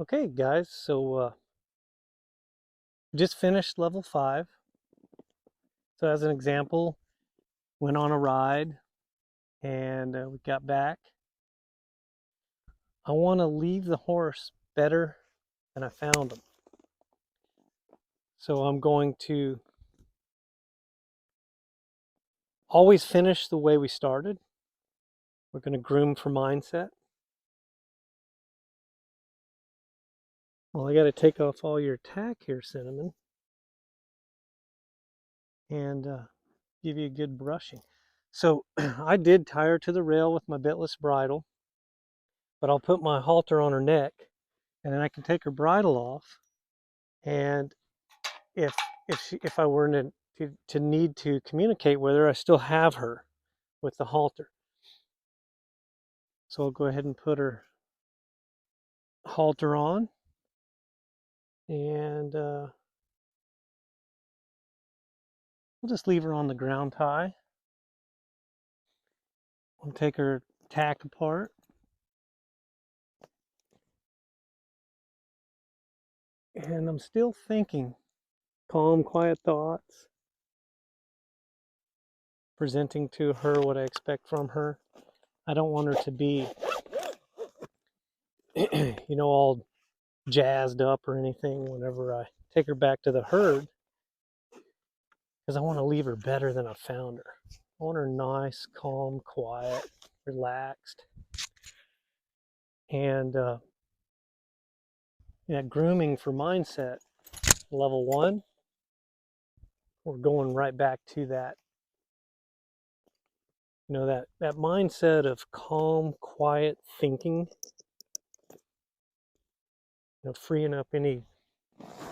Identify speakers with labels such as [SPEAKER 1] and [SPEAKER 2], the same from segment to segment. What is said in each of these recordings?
[SPEAKER 1] Okay, guys, so just finished level 5. So as an example, went on a ride and we got back. I want to leave the horse better than I found him. So I'm going to always finish the way we started. We're going to groom for mindset. Well, I got to take off all your tack here, Cinnamon, and give you a good brushing. So I did tie her to the rail with my bitless bridle, but I'll put my halter on her neck, and then I can take her bridle off. And if if I were to need to communicate with her, I still have her with the halter. So I'll go ahead and put her halter on, and we'll just leave her on the ground tie. We'll take her tack apart. And I'm still thinking calm, quiet thoughts, presenting to her what I expect from her. I don't want her to be, all jazzed up or anything whenever I take her back to the herd, because I want to leave her better than I found her. I want her nice, calm, quiet, relaxed. And grooming for mindset, level 1, we're going right back to that. That mindset of calm, quiet thinking, freeing up any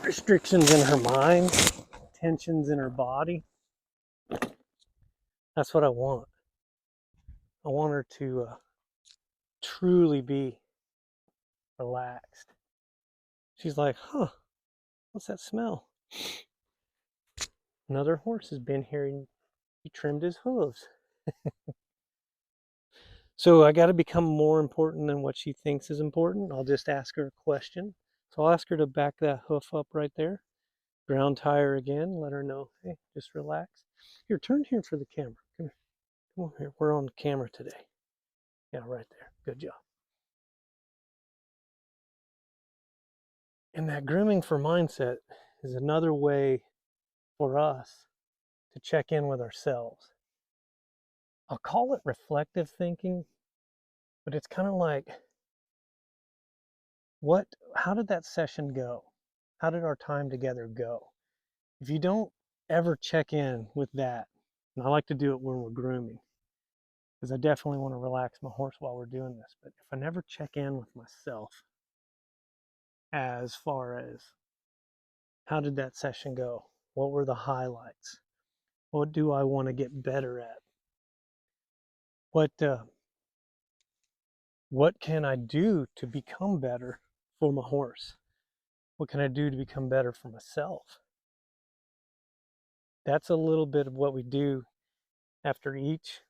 [SPEAKER 1] restrictions in her mind, tensions in her body. That's what I want. I want her to truly be relaxed. She's like, what's that smell? Another horse has been here and he trimmed his hooves. So I got to become more important than what she thinks is important. I'll just ask her a question. So I'll ask her to back that hoof up right there. Ground tie her again. Let her know, hey, just relax. Here, turn here for the camera. Come here. Come on here. We're on camera today. Yeah, right there. Good job. And that grooming for mindset is another way for us to check in with ourselves. I'll call it reflective thinking, but it's kind of like, how did that session go? How did our time together go? If you don't ever check in with that, and I like to do it when we're grooming, because I definitely want to relax my horse while we're doing this, but if I never check in with myself as far as how did that session go? What were the highlights? What do I want to get better at? What can I do to become better for my horse? What can I do to become better for myself? That's a little bit of what we do after each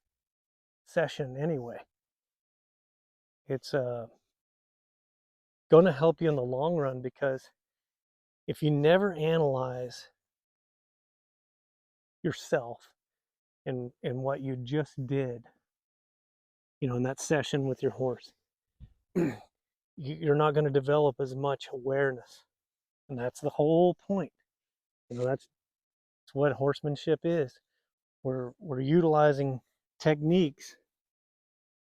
[SPEAKER 1] session anyway. It's going to help you in the long run, because if you never analyze yourself and what you just did, in that session with your horse, you're not going to develop as much awareness. And that's the whole point. That's what horsemanship is. We're utilizing techniques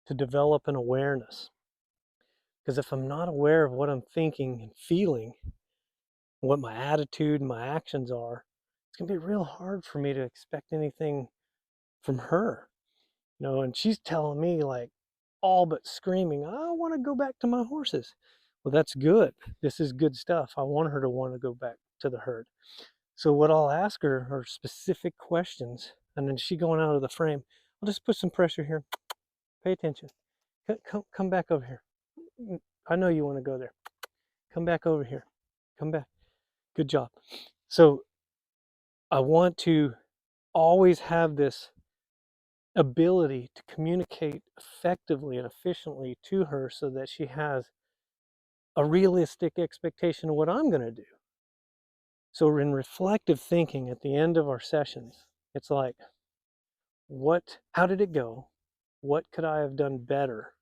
[SPEAKER 1] to develop an awareness. Because if I'm not aware of what I'm thinking and feeling, what my attitude and my actions are, it's going to be real hard for me to expect anything from her. And she's telling me, like, all but screaming, I want to go back to my horses. Well, that's good. This is good stuff. I want her to want to go back to the herd. So what I'll ask her are specific questions, and then she going out of the frame, I'll just put some pressure here. Pay attention. Come back over here. I know you want to go there. Come back over here. Come back. Good job. So I want to always have this ability to communicate effectively and efficiently to her, so that she has a realistic expectation of what I'm going to do. So in reflective thinking at the end of our sessions, it's like, how did it go? What could I have done better?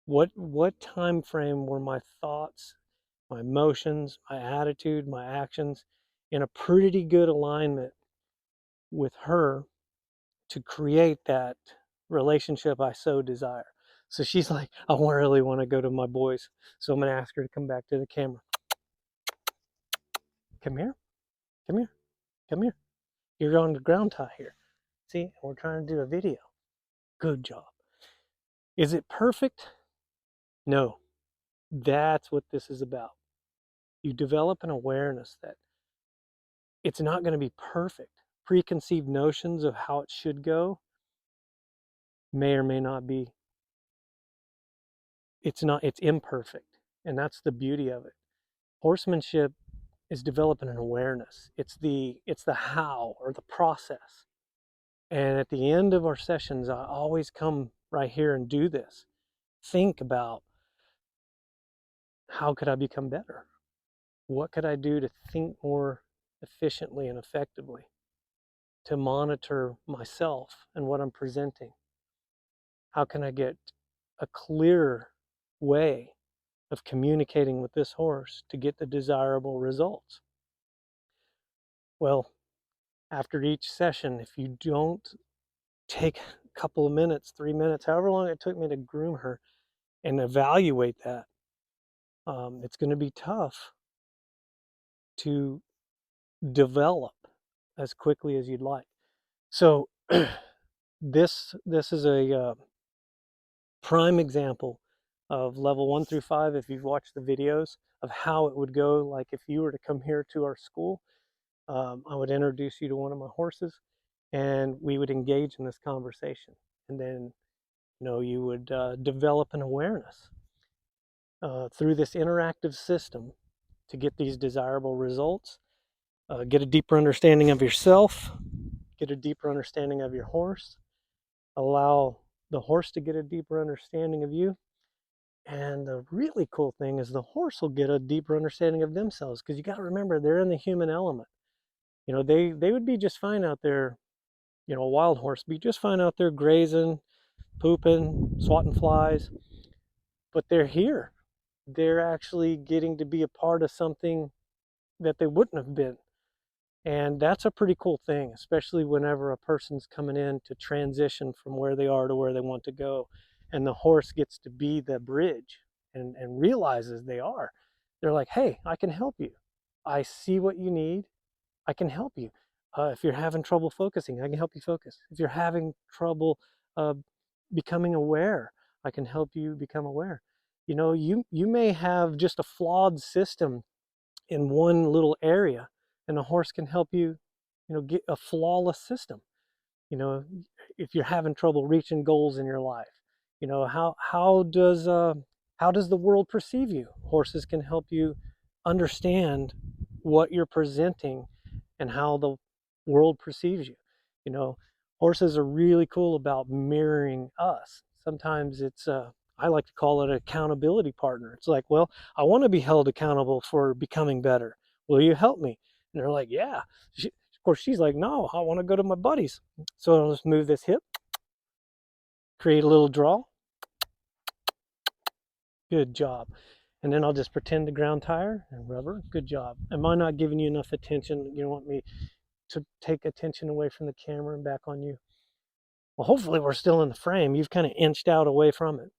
[SPEAKER 1] What time frame were my thoughts, my emotions, my attitude, my actions in a pretty good alignment with her to create that relationship I so desire? So she's like, I really want to go to my boys. So I'm going to ask her to come back to the camera. Come here, come here, come here. You're on the ground tie here. See, we're trying to do a video. Good job. Is it perfect? No. That's what this is about. You develop an awareness that it's not going to be perfect. Preconceived notions of how it should go may or may not be. It's imperfect. And that's the beauty of it. Horsemanship is developing an awareness. It's the how, or the process. And at the end of our sessions, I always come right here and do this. Think about, how could I become better? What could I do to think more efficiently and effectively, to monitor myself and what I'm presenting? How can I get a clearer way of communicating with this horse to get the desirable results? Well, after each session, if you don't take a couple of minutes, 3 minutes, however long it took me to groom her, and evaluate that, it's going to be tough to develop as quickly as you'd like. So this is a prime example of level 1 through 5. If you've watched the videos of how it would go, like if you were to come here to our school, I would introduce you to one of my horses, and we would engage in this conversation, and then you would develop an awareness through this interactive system to get these desirable results. Get a deeper understanding of yourself, get a deeper understanding of your horse, allow the horse to get a deeper understanding of you. And the really cool thing is the horse will get a deeper understanding of themselves, because you got to remember, they're in the human element. They would be just fine out there, a wild horse be just fine out there grazing, pooping, swatting flies, but they're here. They're actually getting to be a part of something that they wouldn't have been. And that's a pretty cool thing, especially whenever a person's coming in to transition from where they are to where they want to go. And the horse gets to be the bridge and realizes they are. They're like, hey, I can help you. I see what you need. I can help you. If you're having trouble focusing, I can help you focus. If you're having trouble becoming aware, I can help you become aware. You may have just a flawed system in one little area, and a horse can help you, get a flawless system. If you're having trouble reaching goals in your life, how does the world perceive you? Horses can help you understand what you're presenting and how the world perceives you. You know, Horses are really cool about mirroring us. Sometimes it's I like to call it an accountability partner. It's like, well, I want to be held accountable for becoming better. Will you help me? And they're like, yeah. Of course, she's like, no, I want to go to my buddies. So I'll just move this hip, create a little draw. Good job. And then I'll just pretend to ground tire and rubber. Good job. Am I not giving you enough attention? You don't want me to take attention away from the camera and back on you? Well, hopefully we're still in the frame. You've kind of inched out away from it.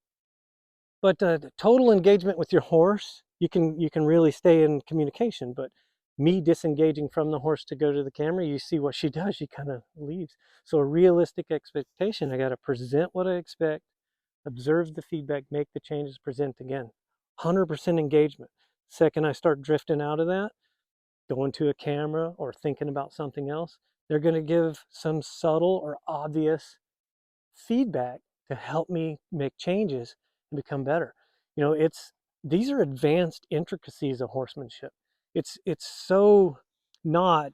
[SPEAKER 1] But the total engagement with your horse, you can really stay in communication. But me disengaging from the horse to go to the camera, you see what she does. She kind of leaves. So a realistic expectation, I got to present what I expect, observe the feedback, make the changes, present again. 100% engagement. Second I start drifting out of that, going to a camera or thinking about something else, they're going to give some subtle or obvious feedback to help me make changes and become better. These are advanced intricacies of horsemanship. It's so not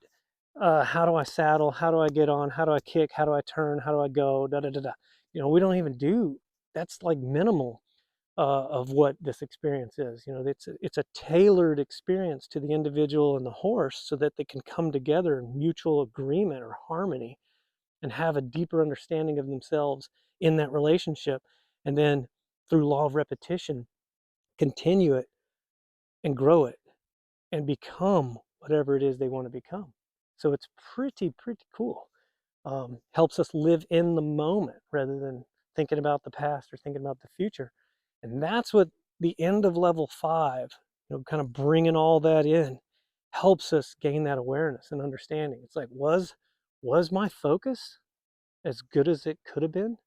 [SPEAKER 1] how do I saddle, how do I get on, how do I kick, how do I turn, how do I go, da da da da. We don't even do that's like minimal. of what this experience is. You know, it's a tailored experience to the individual and the horse so that they can come together in mutual agreement or harmony and have a deeper understanding of themselves in that relationship. And then through law of repetition, continue it and grow it and become whatever it is they want to become. So it's pretty cool. Helps us live in the moment rather than thinking about the past or thinking about the future. And that's what the end of level 5, you know, kind of bringing all that in, helps us gain that awareness and understanding. It's like, was my focus as good as it could have been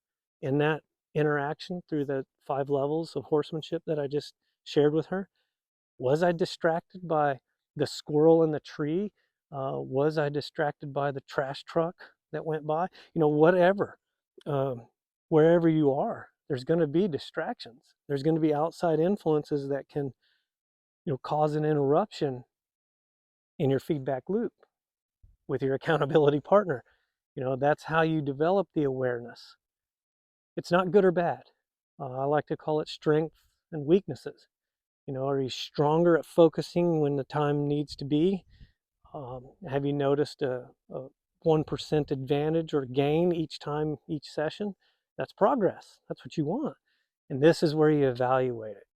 [SPEAKER 1] in that interaction through the 5 levels of horsemanship that I just shared with her? Was I distracted by the squirrel in the tree? Was I distracted by the trash truck that went by? You know, whatever. Um, Wherever you are, there's going to be distractions. There's going to be outside influences that can, you know, cause an interruption in your feedback loop with your accountability partner. You know, that's how you develop the awareness. It's not good or bad. I like to call it strengths and weaknesses. You know, are you stronger at focusing when the time needs to be? Have you noticed a 1% advantage or gain each time, each session? That's progress. That's what you want. And this is where you evaluate it.